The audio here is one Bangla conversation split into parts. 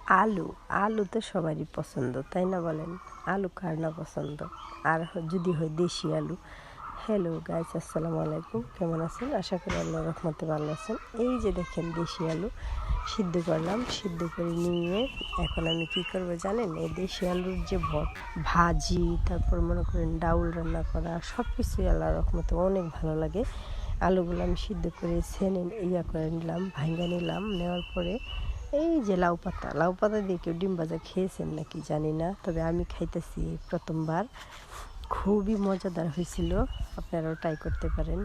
আলু আলু তো সবারই পছন্দ, তাই না বলেন? আলু কার না পছন্দ? আর যদি হয় দেশি আলু। হ্যালো গাইস, আসসালামু আলাইকুম। কেমন আছেন? আশা করি আল্লাহর রহমতে ভালো আছেন। এই যে দেখেন দেশি আলু সিদ্ধ করলাম, সিদ্ধ করে নিয়ে এখন আমি কি করব জানেন? এই দেশি আলুর যে ভাজি, তারপর মনে করেন ডাউল রান্না করা, সব কিছুই আল্লাহর রহমতে অনেক ভালো লাগে। আলুগুলো আমি সিদ্ধ করে করে নিলাম, ভাঙ্গা নিলাম। নেওয়ার পরে এই যে লাউ পাতা দিয়ে কেউ ডিম ভাজা খেয়েছেন নাকি জানি না, তবে আমি খাইতেছি প্রথমবার। খুবই মজাদার হয়েছিল, আপনারাও ট্রাই করতে পারেন।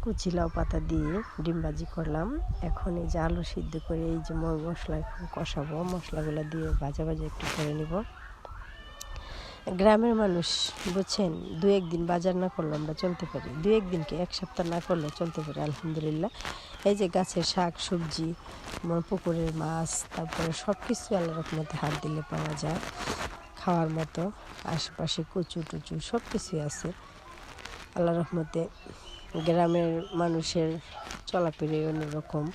কুচি লাউ পাতা দিয়ে ডিম ভাজি করলাম। এখন এই যে আলু সিদ্ধ করে এই যে মশলা কষাবো, মশলাগুলো দিয়ে ভাজা একটু করে নিব। গ্রামের মানুষ বুঝছেন, দু একদিন বাজার না করলে আমরা চলতে পারি, দু একদিনকে এক সপ্তাহ না করলে চলতে পারি আলহামদুলিল্লাহ। এই যে গাছের শাক সবজি, পুকুরের মাছ, তারপরে সব কিছু আল্লাহর রহমতে হাত দিলে পাওয়া যায় খাওয়ার মতো। আশেপাশে কচু টুচু সব কিছুই আছে আল্লাহর রহমতে। গ্রামের মানুষের চলাফেরা অন্যরকম।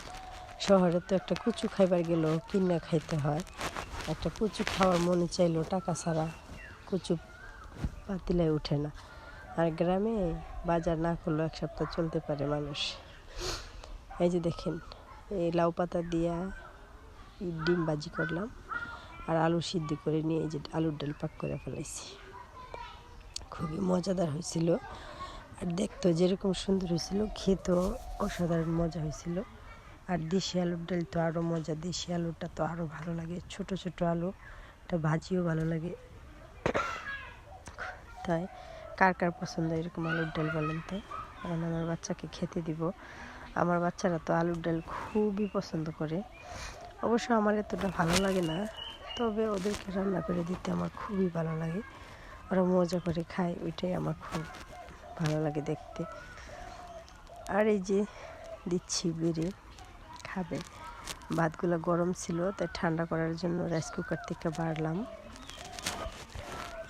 শহরে তো একটা কচু খাইবার গেলেও কিনা খাইতে হয়, একটা কচু খাওয়ার মনে চাইলেও টাকা ছাড়া কচু পাতিলায় ওঠে না। আর গ্রামে বাজার না করলেও এক সপ্তাহ চলতে পারে মানুষ। এই যে দেখেন, এই লাউ পাতা দিয়া ডিম ভাজি করলাম, আর আলু সিদ্ধ করে নিয়ে এই যে আলুর ডাল পাক করে ফেলাইছি। খুবই মজাদার হয়েছিল, আর দেখতেও যেরকম সুন্দর হয়েছিল, খেতেও অসাধারণ মজা হয়েছিল। আর দেশি আলুর ডাল তো আরও মজা, দেশি আলুটা তো আরও ভালো লাগে। ছোট ছোট আলু, এটা ভাজিও ভালো লাগে। তাই কার কার পছন্দ এরকম আলুর ডাল বলেন তো? কারণ আমার বাচ্চাকে খেতে দিব। আমার বাচ্চারা তো আলুর ডাল খুবই পছন্দ করে। অবশ্য আমার এতটা ভালো লাগে না, তবে ওদেরকে রান্না করে দিতে আমার খুবই ভালো লাগে। ওরা মজা করে খায়, ওইটাই আমার খুব ভালো লাগে দেখতে। আর এই যে দিচ্ছি বেড়ে খাবে। ভাতগুলো গরম ছিল, তাই ঠান্ডা করার জন্য রাইস কুকার থেকে বাড়লাম।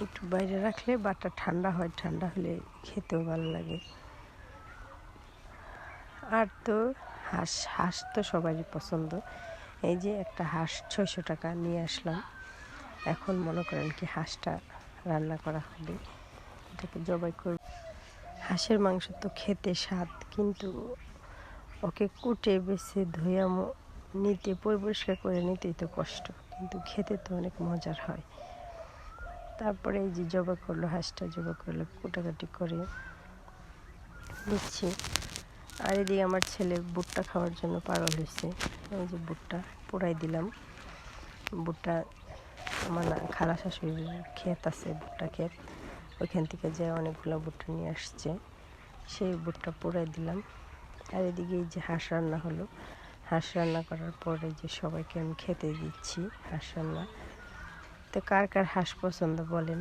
একটু বাইরে রাখলে ভাতটা ঠান্ডা হয়, ঠান্ডা হলে খেতেও ভালো লাগে। আর তো হাঁস তো সবারই পছন্দ। এই যে একটা হাঁস 600 টাকা নিয়ে আসলাম। এখন মনে করেন কি হাঁসটা রান্না করা হবে, এটাকে জবাই করব। হাঁসের মাংস তো খেতে স্বাদ, কিন্তু ওকে কুটে বেছে ধুয়ে নিতে, পরিষ্কার করে নিতেই তো কষ্ট, কিন্তু খেতে তো অনেক মজার হয়। তারপরে এই যে জবাই করলো, হাঁসটা জবাই করলো, কুটাকাটি করে দিচ্ছি। আর এদিকে আমার ছেলে ভুট্টা খাওয়ার জন্য পাগল হয়েছে। এই যে ভুট্টা পোড়াই দিলাম। ভুট্টা আমার খালা শাশুড়ির ক্ষেত আছে, ভুট্টা ক্ষেত, ওইখান থেকে যে অনেকগুলো ভুট্টা নিয়ে আসছে, সেই ভুট্টা পোড়াই দিলাম। আর এদিকে এই যে হাঁস রান্না হলো, হাঁস রান্না করার পরে যে সবাইকে আমি খেতে দিচ্ছি হাঁস রান্না। তো কার কার হাঁস পছন্দ বলেন?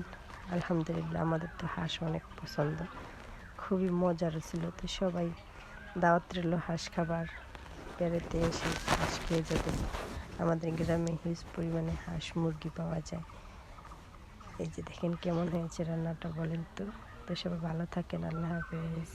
আলহামদুলিল্লাহ, আমাদের তো হাঁস অনেক পছন্দ, খুবই মজার ছিল। তো সবাই দাওয়াত রইল হাঁস খাবার, বেড়াতে এসে হাঁস খেয়ে যাবেন। আমাদের গ্রামে হিউজ পরিমাণে হাঁস মুরগি পাওয়া যায়। এই যে দেখেন কেমন হয়েছে রান্নাটা বলেন তো? তো সবাই ভালো থাকেন, আল্লাহ হাফেজ।